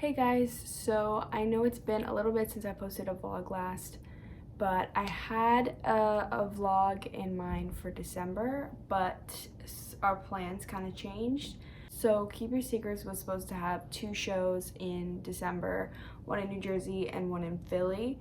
Hey guys, so I know it's been a little bit since I posted a vlog last, but I had a vlog in mind for December, but our plans kind of changed. So Keep Your Secrets was supposed to have 2 shows in December, one in New Jersey and one in Philly.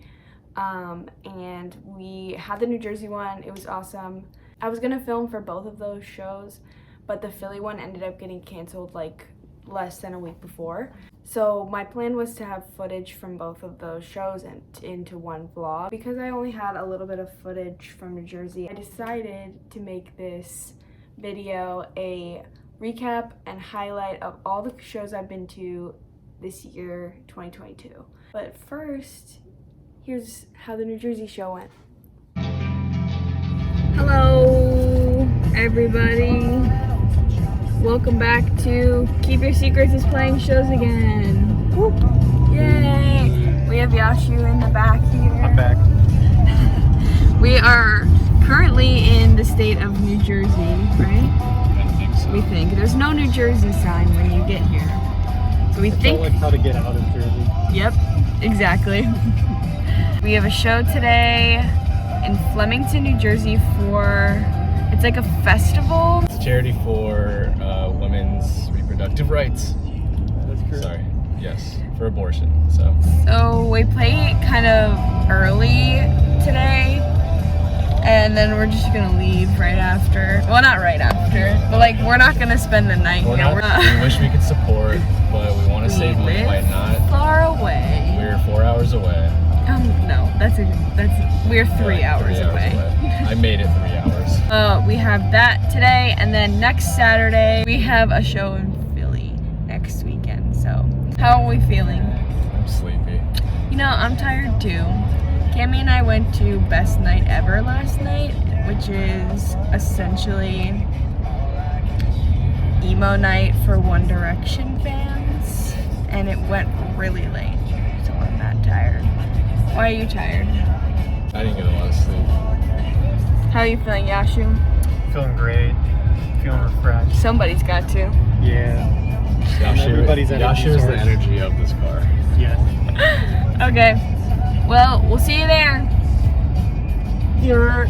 And we had the New Jersey one. It was awesome. I was gonna film for both of those shows, but the Philly one ended up getting canceled like less than a week before. So my plan was to have footage from both of those shows and into one vlog. Because I only had a little bit of footage from New Jersey, I decided to make this video a recap and highlight of all the shows I've been to this year, 2022. But first, here's how the New Jersey show went. Hello, everybody. Welcome back to Keep Your Secrets is playing shows again. Whoop. Yay! We have Yashu in the back here. I'm back. We are currently in the state of New Jersey, right? I think so. We think. There's no New Jersey sign when you get here. So we think. Like how to get out of Jersey. Yep, exactly. We have a show today in Flemington, New Jersey for, it's like a festival. It's a charity for women's reproductive rights. That's correct. Sorry. Yes, for abortion. So we play kind of early today, and then we're just gonna leave right after. Well, not right after, but like we're not gonna spend the night here. We wish we could support, but we want to save money by not. Far away. We're 4 hours away. No, we're 3 hours away. I made it 3 hours. We have that today, and then next Saturday we have a show in Philly next weekend. So, how are we feeling? I'm sleepy. You know, I'm tired too. Cammy and I went to Best Night Ever last night, which is essentially emo night for One Direction fans, and it went really late, so I'm not tired. Why are you tired? I didn't get a lot of sleep. How are you feeling, Yashu? Feeling great. Feeling refreshed. Somebody's got to. Yeah. Everybody's Yashu is the energy of this car. Yeah. Okay. Well, we'll see you there. You're...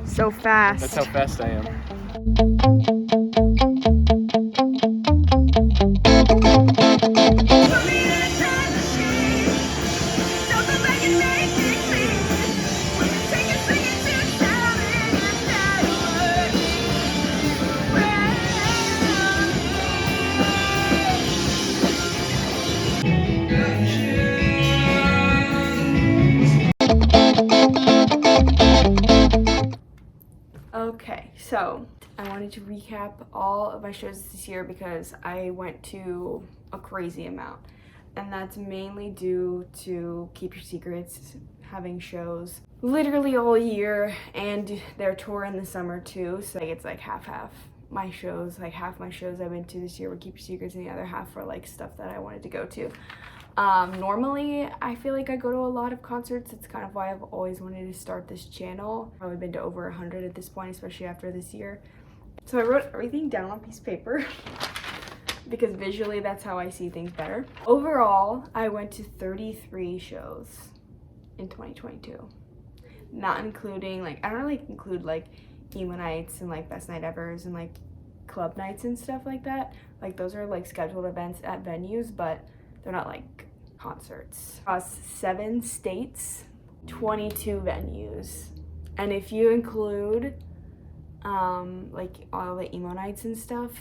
so fast. That's how fast I am. Okay, so I wanted to recap all of my shows this year because I went to a crazy amount, and that's mainly due to Keep Your Secrets having shows literally all year, and their tour in the summer too, so it's like half my shows. Like half my shows I've been to this year were Keep Your Secrets, and the other half were like stuff that I wanted to go to. Normally I feel like I go to a lot of concerts. It's kind of why I've always wanted to start this channel. I've probably been to over 100 at this point, especially after this year. So I wrote everything down on a piece of paper because visually that's how I see things better. Overall, I went to 33 shows in 2022. Not including, like, I don't really include like emo nights and like Best Night Evers and like club nights and stuff like that. Like those are like scheduled events at venues, but they're not like concerts. Across 7 states, 22 venues. And if you include like all the emo nights and stuff,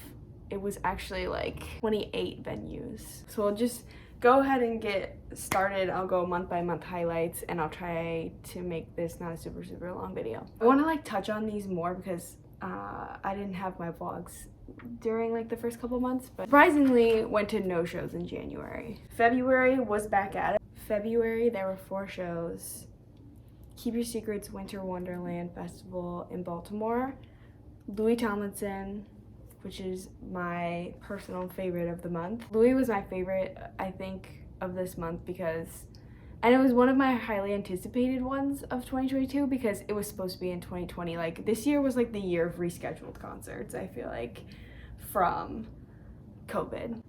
it was actually like 28 venues. So we'll just go ahead and get started. I'll go month by month highlights, and I'll try to make this not a super long video. I want to like touch on these more because I didn't have my vlogs during like the first couple months, but surprisingly went to no shows in January. February was back at it. February there were 4 shows. Keep Your Secrets Winter Wonderland Festival in Baltimore, Louis Tomlinson, which is my personal favorite of the month. Louis was my favorite, I think, of this month and it was one of my highly anticipated ones of 2022 because it was supposed to be in 2020. Like, this year was like the year of rescheduled concerts, I feel like, from COVID.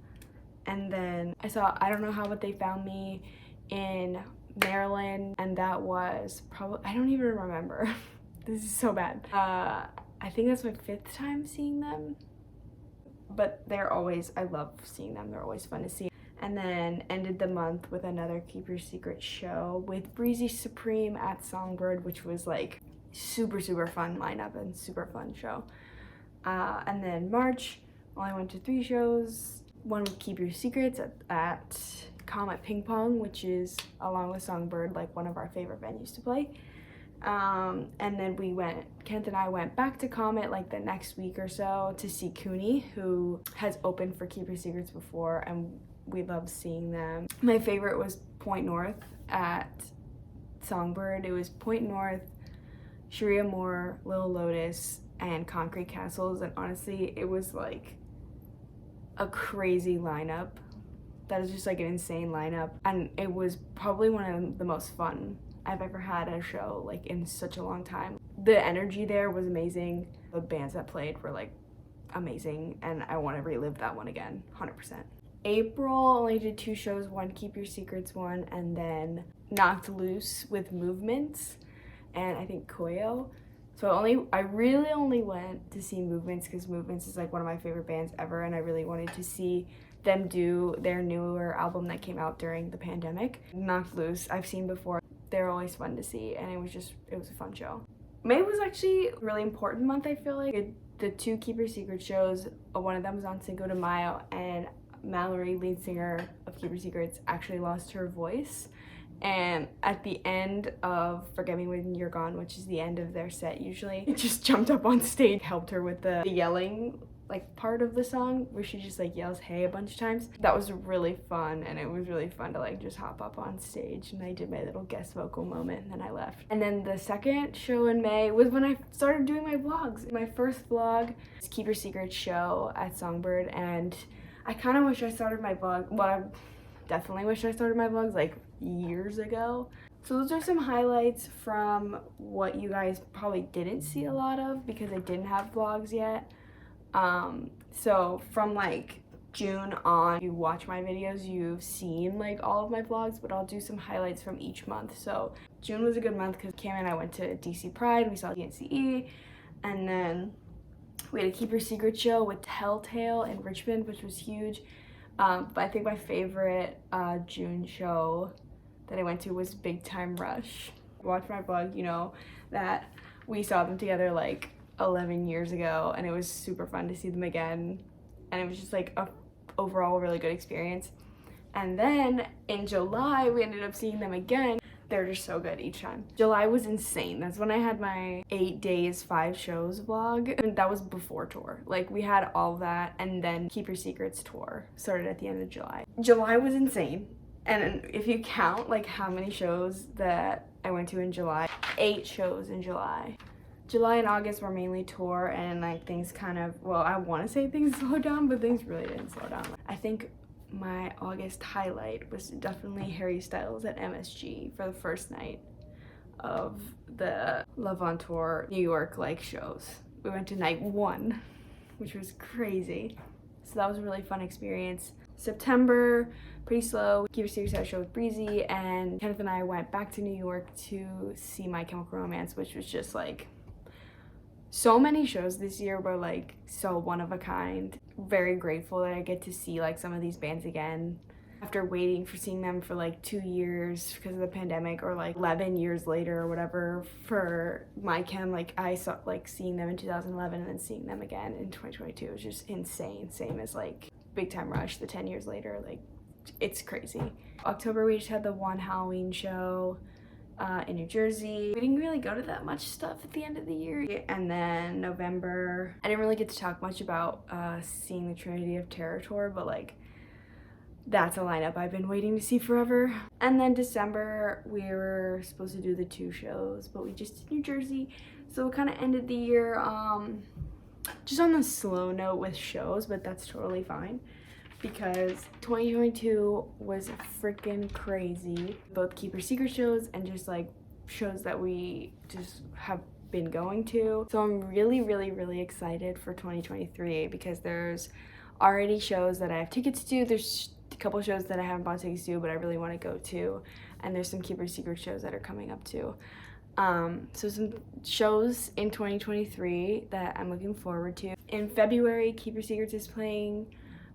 And then I saw I Don't Know How But They Found Me in Maryland, and that was probably, I don't even remember. This is so bad. I think that's my 5th time seeing them, but I love seeing them. They're always fun to see. And then ended the month with another Keep Your Secret show with Breezy Supreme at Songbird, which was like super fun lineup and super fun show. And then March, only went to 3 shows. One with Keep Your Secrets at Comet Ping Pong, which is, along with Songbird, like one of our favorite venues to play. And then Kenneth and I went back to Comet like the next week or so to see Cooney, who has opened for Keep Your Secrets before, and we love seeing them. My favorite was Point North at Songbird. It was Point North, Sharia Moore, Little Lotus, and Concrete Castles, and honestly, it was like a crazy lineup. That is just like an insane lineup, and it was probably one of the most fun I've ever had at a show, like, in such a long time. The energy there was amazing. The bands that played were like amazing, and I want to relive that one again, 100%. April only did 2 shows, one Keep Your Secrets one, and then Knocked Loose with Movements and I think Koyo. So I really only went to see Movements because Movements is like one of my favorite bands ever, and I really wanted to see them do their newer album that came out during the pandemic. Knocked Loose, I've seen before. They're always fun to see, and it was a fun show. May was actually a really important month, I feel like. The 2 Keep Your Secret shows, one of them was on Cinco de Mayo, and Mallory, lead singer of Keep Your Secrets, actually lost her voice. And at the end of Forget Me When You're Gone, which is the end of their set usually, it just jumped up on stage, helped her with the yelling like part of the song where she just like yells hey a bunch of times. That was really fun, and it was really fun to like just hop up on stage, and I did my little guest vocal moment and then I left. And then the second show in May was when I started doing my vlogs. My first vlog was Keep Your Secret show at Songbird, and I kind of wish I started my vlog, well, I definitely wish I started my vlogs like years ago. So those are some highlights from what you guys probably didn't see a lot of because I didn't have vlogs yet. So from like June on, you watch my videos, you've seen like all of my vlogs, but I'll do some highlights from each month. So June was a good month because Cam and I went to DC Pride, we saw DNCE, and then we had a Keep Your Secret show with Telltale in Richmond, which was huge. But I think my favorite June show that I went to was Big Time Rush. Watch my vlog, you know that we saw them together like 11 years ago, and it was super fun to see them again, and it was just like a overall really good experience. And then in July we ended up seeing them again. They're just so good each time. July was insane. That's when I had my 8 days 5 shows vlog, and that was before tour. Like, we had all that, and then Keep Your Secrets tour started at the end of July. July was insane, and if you count like how many shows that I went to in July, 8 shows in July. July and August were mainly tour, and like things kind of, well, I want to say things slowed down, but things really didn't slow down. I think my August highlight was definitely Harry Styles at MSG for the first night of the Love on Tour New York like shows. We went to night 1, which was crazy. So that was a really fun experience. September, pretty slow. Keep Your Secrets had a show with Breezy, and Kenneth and I went back to New York to see My Chemical Romance, which was just like, so many shows this year were like so one of a kind. Very grateful that I get to see like some of these bands again after waiting for seeing them for like 2 years because of the pandemic, or like 11 years later or whatever for My Chem. Like, I saw like seeing them in 2011 and then seeing them again in 2022. It was just insane. Same as like Big Time Rush, the 10 years later. Like, it's crazy. October we just had the one Halloween show in New Jersey. We didn't really go to that much stuff at the end of the year. And then November, I didn't really get to talk much about seeing the Trinity of Terror tour, but like that's a lineup I've been waiting to see forever. And then December, we were supposed to do the 2 shows, but we just did New Jersey. So we kind of ended the year just on the slow note with shows, but that's totally fine because 2022 was freaking crazy. Both Keep Your Secret shows and just like shows that we just have been going to. So I'm really excited for 2023 because there's already shows that I have tickets to. There's a couple shows that I haven't bought tickets to, but I really want to go to. And there's some Keep Your Secret shows that are coming up too. So some shows in 2023 that I'm looking forward to. In February, Keep Your Secrets is playing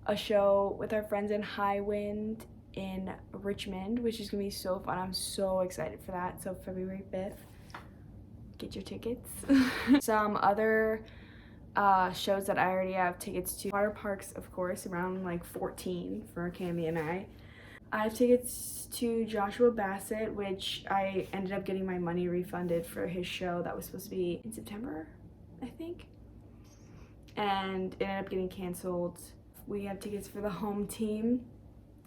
a show with our friends in High Wind in Richmond, which is gonna be so fun. I'm so excited for that. So February 5th, get your tickets. Some other shows that I already have tickets to. Water parks, of course, around like 14 for Cami and I. I have tickets to Joshua Bassett, which I ended up getting my money refunded for his show that was supposed to be in September, I think. And it ended up getting canceled. We have tickets for the home team,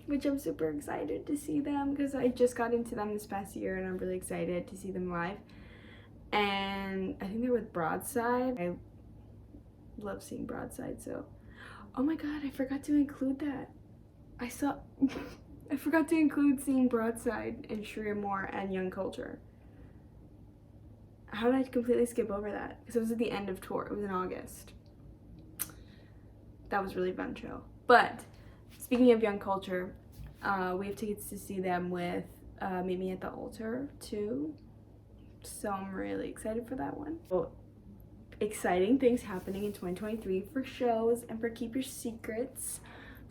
which I'm super excited to see them because I just got into them this past year and I'm really excited to see them live. And I think they're with Broadside. I love seeing Broadside, so. Oh my god, I forgot to include that. I forgot to include seeing Broadside and Shreya Moore and Young Culture. How did I completely skip over that? Because it was at the end of tour. It was in August. That was really fun show. But speaking of Young Culture, we have tickets to see them with Meet Me at the Altar too. So I'm really excited for that one. So, exciting things happening in 2023 for shows and for Keep Your Secrets.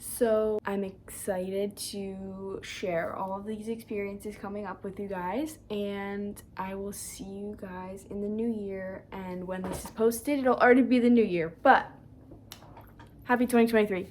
So I'm excited to share all of these experiences coming up with you guys, and I will see you guys in the new year. And when this is posted, it'll already be the new year, but happy 2023.